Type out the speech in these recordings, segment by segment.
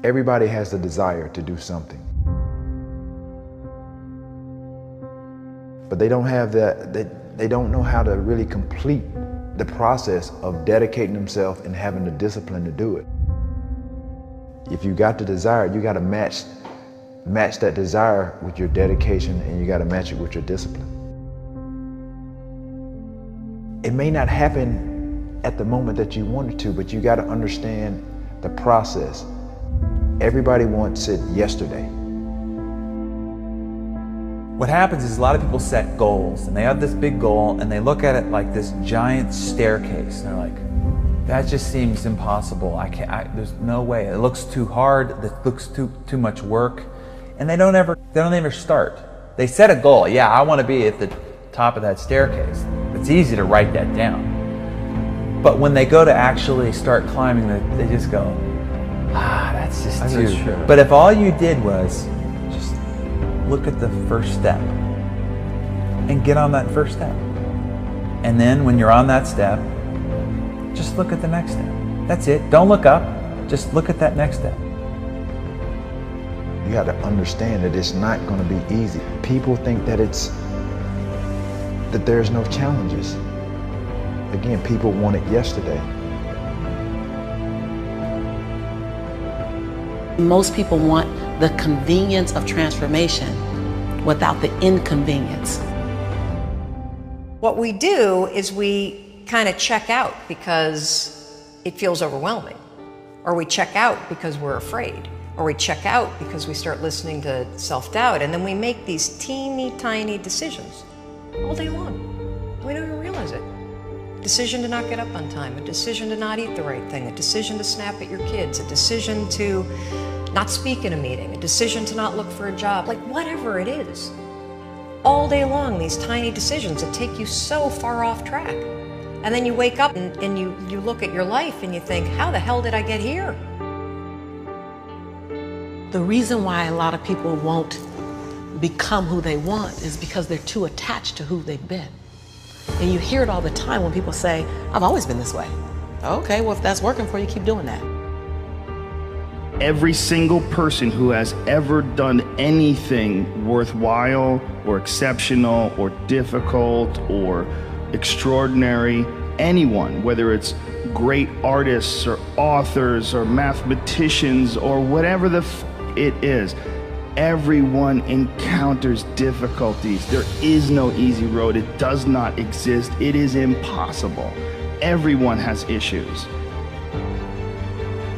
Everybody has the desire to do something, but they don't have that. They don't know how to really complete the process of dedicating themselves and having the discipline to do it. If you got the desire, you got to match that desire with your dedication, and you got to match it with your discipline. It may not happen at the moment that you want it to, but you got to understand the process. Everybody wants it yesterday. What happens is a lot of people set goals, and they have this big goal, and they look at it like this giant staircase, and they're like, that just seems impossible. There's no way. It looks too hard. It looks too much work, and they don't ever start. They set a goal. Yeah, I want to be at the top of that staircase. It's easy to write that down, but when they go to actually start climbing, they just go, that's just too. Sure. But if all you did was just look at the first step and get on that first step, and then when you're on that step, just look at the next step. That's it. Don't look up. Just look at that next step. You got to understand that it's not going to be easy. People think that there's no challenges. Again, people want it yesterday. Most people want the convenience of transformation without the inconvenience. What we do is we kind of check out because it feels overwhelming, or we check out because we're afraid, or we check out because we start listening to self-doubt, and then we make these teeny tiny decisions all day long. We don't even realize it. A decision to not get up on time, a decision to not eat the right thing, a decision to snap at your kids, a decision to not speak in a meeting, a decision to not look for a job, like whatever it is. All day long, these tiny decisions that take you so far off track. And then you wake up and you look at your life and you think, how the hell did I get here? The reason why a lot of people won't become who they want is because they're too attached to who they've been. And you hear it all the time when people say, I've always been this way. Okay, well, if that's working for you, keep doing that. Every single person who has ever done anything worthwhile or exceptional or difficult or extraordinary, anyone, whether it's great artists or authors or mathematicians or whatever it is, everyone encounters difficulties. There is no easy road. It does not exist. It is impossible. Everyone has issues.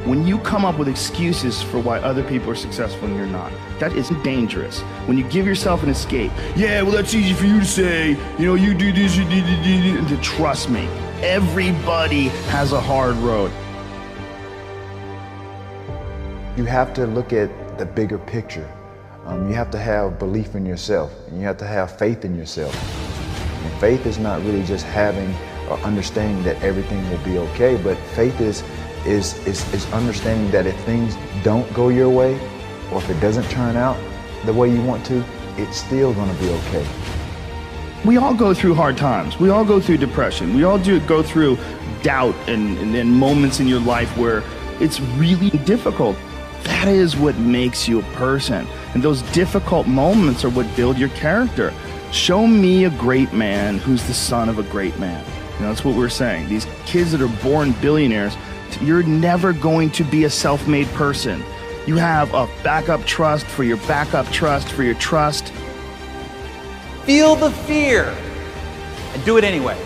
When you come up with excuses for why other people are successful and you're not, that is dangerous. When you give yourself an escape, yeah, well, that's easy for you to say, you know, you do this, you do this, and to trust me, everybody has a hard road. You have to look at the bigger picture. You have to have belief in yourself, and you have to have faith in yourself. And faith is not really just having or understanding that everything will be okay, but faith is understanding that if things don't go your way, or if it doesn't turn out the way you want to, it's still going to be okay. We all go through hard times. We all go through depression. We all go through doubt and moments in your life where it's really difficult. That is what makes you a person. And those difficult moments are what build your character. Show me a great man who's the son of a great man. You know, that's what we're saying. These kids that are born billionaires, you're never going to be a self-made person. You have a backup trust for your backup trust for your trust. Feel the fear and do it anyway.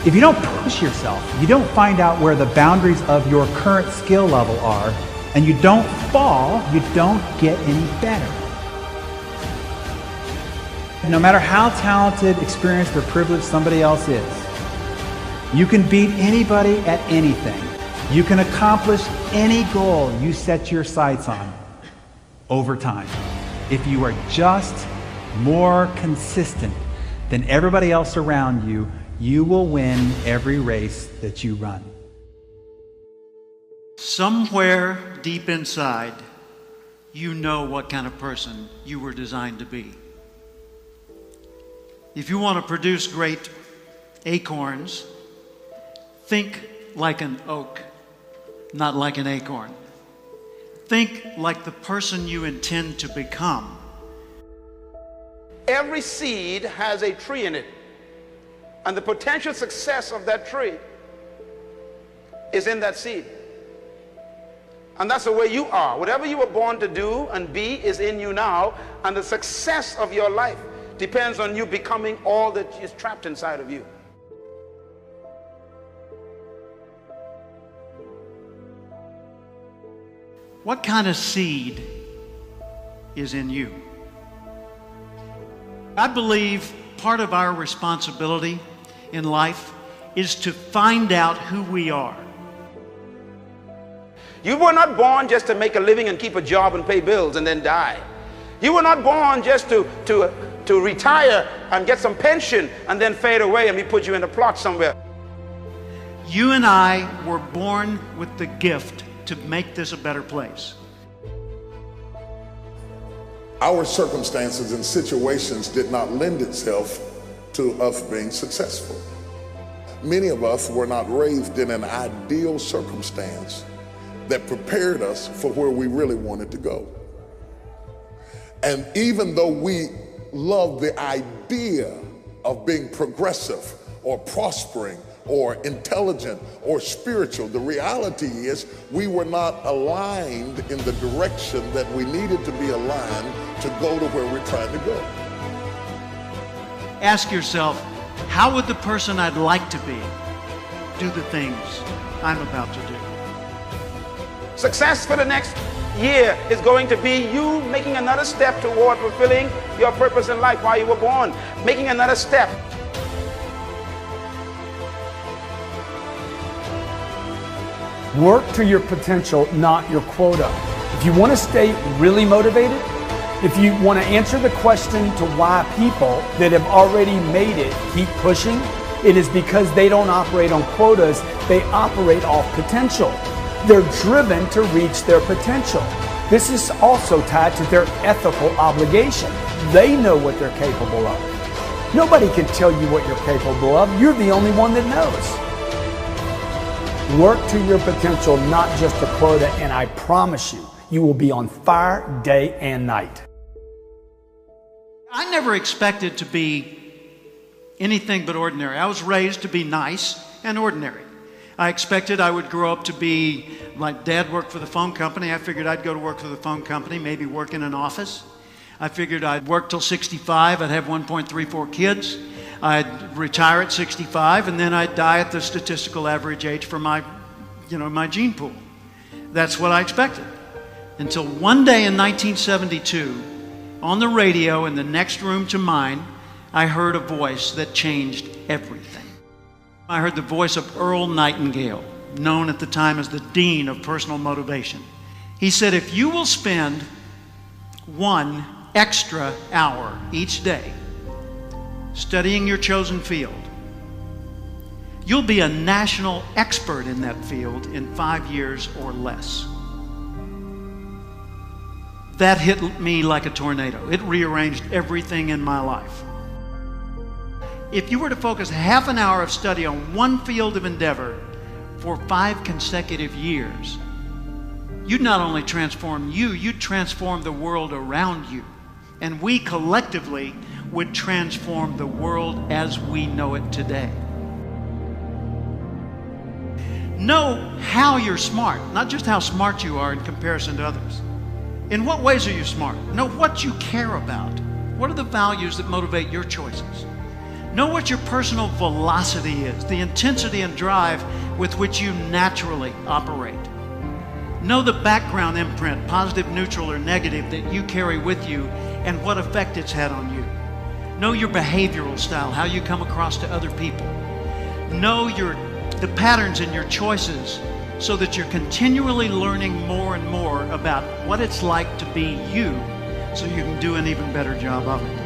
If you don't push yourself, you don't find out where the boundaries of your current skill level are, and you don't fall, you don't get any better. No matter how talented, experienced, or privileged somebody else is, you can beat anybody at anything. You can accomplish any goal you set your sights on over time. If you are just more consistent than everybody else around you, you will win every race that you run. Somewhere deep inside, you know what kind of person you were designed to be. If you want to produce great acorns, think like an oak, not like an acorn. Think like the person you intend to become. Every seed has a tree in it, and the potential success of that tree is in that seed. And that's the way you are. Whatever you were born to do and be is in you now, and the success of your life depends on you becoming all that is trapped inside of you. What kind of seed is in you? I believe part of our responsibility in life is to find out who we are. You were not born just to make a living and keep a job and pay bills and then die. You were not born just to retire and get some pension and then fade away and we put you in a plot somewhere. You and I were born with the gift to make this a better place. Our circumstances and situations did not lend itself to us being successful. Many of us were not raised in an ideal circumstance that prepared us for where we really wanted to go. And even though we love the idea of being progressive or prospering or intelligent or spiritual, the reality is we were not aligned in the direction that we needed to be aligned to go to where we're trying to go. Ask yourself, how would the person I'd like to be do the things I'm about to do? Success for the next year is going to be you making another step toward fulfilling your purpose in life while you were born, making another step. Work to your potential, not your quota. If you want to stay really motivated, if you want to answer the question to why people that have already made it keep pushing, it is because they don't operate on quotas, they operate off potential. They're driven to reach their potential. This is also tied to their ethical obligation. They know what they're capable of. Nobody can tell you what you're capable of. You're the only one that knows. Work to your potential, not just a quota, and I promise you, you will be on fire day and night. I never expected to be anything but ordinary. I was raised to be nice and ordinary. I expected I would grow up to be, like Dad worked for the phone company. I figured I'd go to work for the phone company, maybe work in an office. I figured I'd work till 65, I'd have 1.34 kids. I'd retire at 65, and then I'd die at the statistical average age for my gene pool. That's what I expected. Until one day in 1972, on the radio in the next room to mine, I heard a voice that changed everything. I heard the voice of Earl Nightingale, known at the time as the Dean of Personal Motivation. He said, if you will spend 1 extra hour each day studying your chosen field, you'll be a national expert in that field in 5 years or less. That hit me like a tornado. It rearranged everything in my life. If you were to focus half an hour of study on one field of endeavor for 5 consecutive years, you'd not only transform you, you'd transform the world around you. And we collectively would transform the world as we know it today. Know how you're smart, not just how smart you are in comparison to others. In what ways are you smart? Know what you care about. What are the values that motivate your choices? Know what your personal velocity is, the intensity and drive with which you naturally operate. Know the background imprint, positive, neutral, or negative, that you carry with you and what effect it's had on you. Know your behavioral style, how you come across to other people. Know the patterns in your choices so that you're continually learning more and more about what it's like to be you so you can do an even better job of it.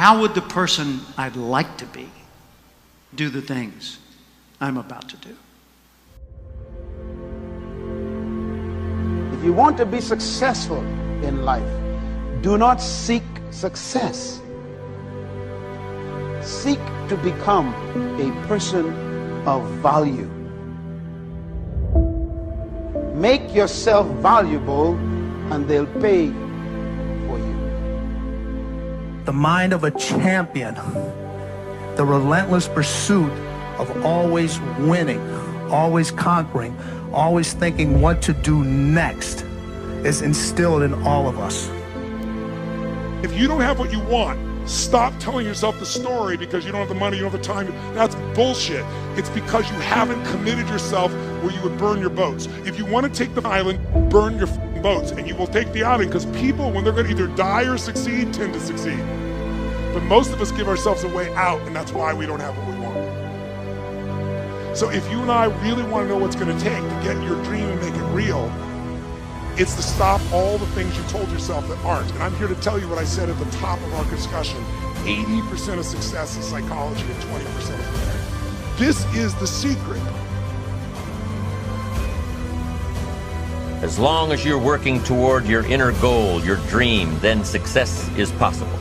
How would the person I'd like to be do the things I'm about to do? If you want to be successful in life, do not seek success. Seek to become a person of value. Make yourself valuable and they'll pay for you. The mind of a champion, the relentless pursuit of always winning, always conquering, always thinking what to do next is instilled in all of us. If you don't have what you want, stop telling yourself the story because you don't have the money, you don't have the time. That's bullshit. It's because you haven't committed yourself where you would burn your boats. If you want to take the island, burn your boats, and you will take the island, because people, when they're going to either die or succeed, tend to succeed. But most of us give ourselves a way out, and that's why we don't have what we want. So if you and I really want to know what's going to take to get your dream and make it real, it's to stop all the things you told yourself that aren't. And I'm here to tell you what I said at the top of our discussion. 80% of success is psychology and 20% is there. This is the secret. As long as you're working toward your inner goal, your dream, then success is possible.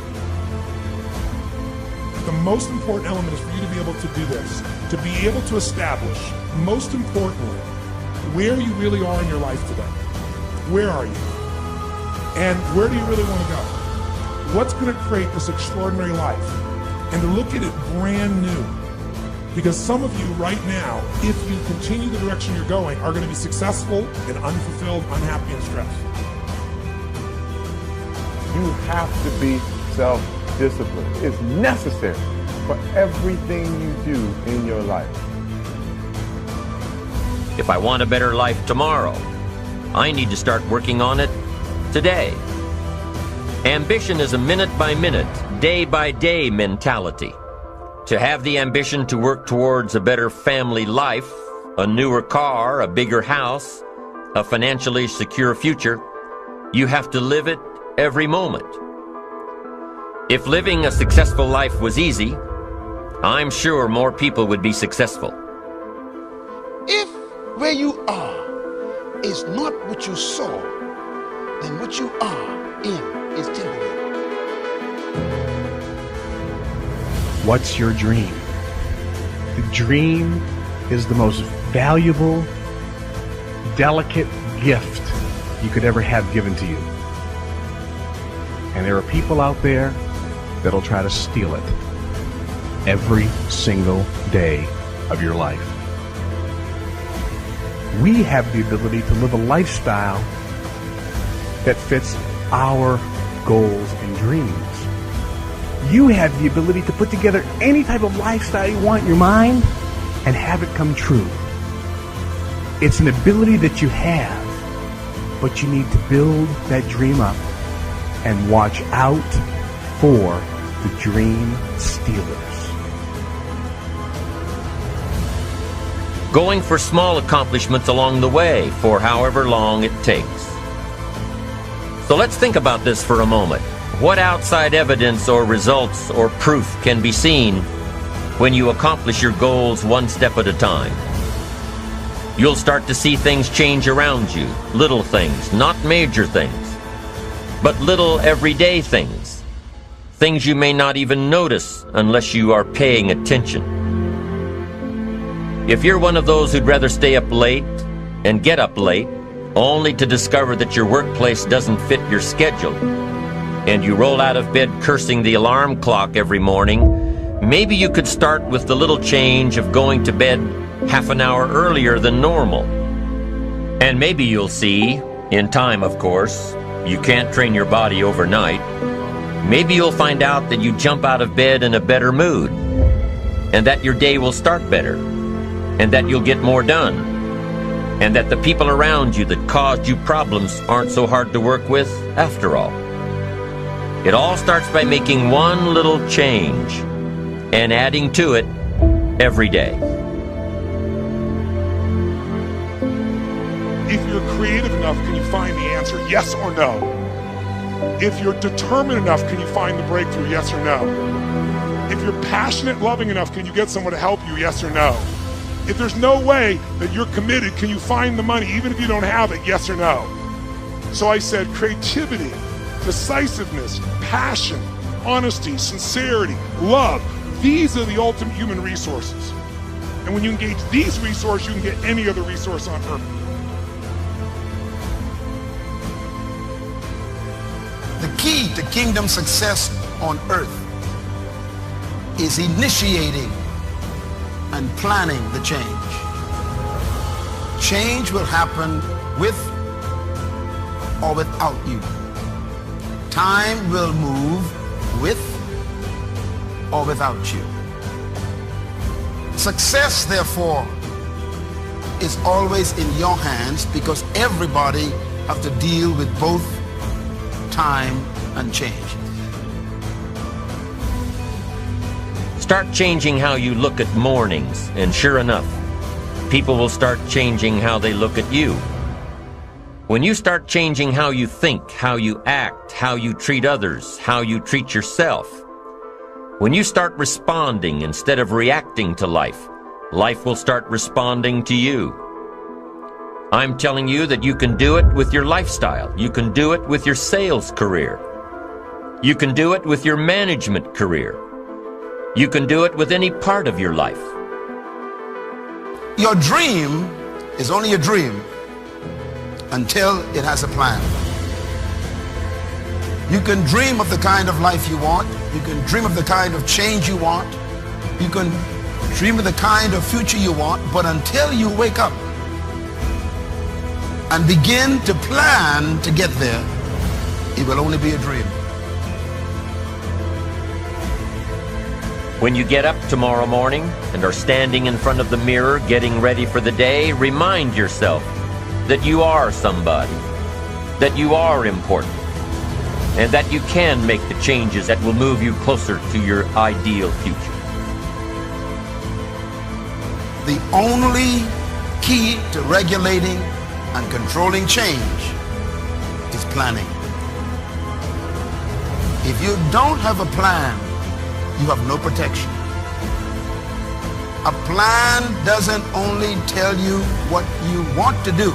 The most important element is for you to be able to do this, to be able to establish, most importantly, where you really are in your life today. Where are you? And where do you really want to go? What's going to create this extraordinary life? And to look at it brand new. Because some of you right now, if you continue the direction you're going, are going to be successful and unfulfilled, unhappy, and stressed. You have to be self-disciplined. It's necessary for everything you do in your life. If I want a better life tomorrow, I need to start working on it today. Ambition is a minute-by-minute, day-by-day mentality. To have the ambition to work towards a better family life, a newer car, a bigger house, a financially secure future, you have to live it every moment. If living a successful life was easy, I'm sure more people would be successful. If where you are is not what you saw, then what you are in is temporary. What's your dream? The dream is the most valuable, delicate gift you could ever have given to you. And there are people out there that'll try to steal it every single day of your life. We have the ability to live a lifestyle that fits our goals and dreams. You have the ability to put together any type of lifestyle you want in your mind and have it come true. It's an ability that you have, but you need to build that dream up and watch out for the dream stealers. Going for small accomplishments along the way for however long it takes. So let's think about this for a moment. What outside evidence or results or proof can be seen when you accomplish your goals one step at a time? You'll start to see things change around you, little things, not major things, but little everyday things. Things you may not even notice unless you are paying attention. If you're one of those who'd rather stay up late and get up late, only to discover that your workplace doesn't fit your schedule, and you roll out of bed cursing the alarm clock every morning, maybe you could start with the little change of going to bed half an hour earlier than normal. And maybe you'll see, in time of course, you can't train your body overnight, maybe you'll find out that you jump out of bed in a better mood, and that your day will start better, and that you'll get more done, and that the people around you that caused you problems aren't so hard to work with after all. It all starts by making one little change and adding to it every day. If you're creative enough, can you find the answer, yes or no? If you're determined enough, can you find the breakthrough? Yes or no? If you're passionate, loving enough, can you get someone to help you? Yes or no? If there's no way that you're committed, can you find the money even if you don't have it? Yes or no? So I said creativity, decisiveness, passion, honesty, sincerity, love. These are the ultimate human resources. And when you engage these resources, you can get any other resource on earth. The key to kingdom success on earth is initiating and planning the change. Change will happen with or without you. Time will move with or without you. Success, therefore, is always in your hands because everybody has to deal with both time and change. Start changing how you look at mornings, and sure enough, people will start changing how they look at you. When you start changing how you think, how you act, how you treat others, how you treat yourself, when you start responding instead of reacting to life, life will start responding to you. I'm telling you that you can do it with your lifestyle. You can do it with your sales career. You can do it with your management career. You can do it with any part of your life. Your dream is only a dream until it has a plan. You can dream of the kind of life you want. You can dream of the kind of change you want. You can dream of the kind of future you want, but until you wake up and begin to plan to get there, it will only be a dream. When you get up tomorrow morning and are standing in front of the mirror getting ready for the day, remind yourself that you are somebody, that you are important, and that you can make the changes that will move you closer to your ideal future. The only key to regulating and controlling change is planning. If you don't have a plan, you have no protection. A plan doesn't only tell you what you want to do.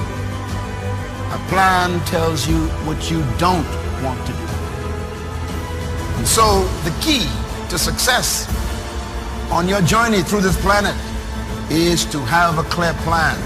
A plan tells you what you don't want to do. And so the key to success on your journey through this planet is to have a clear plan.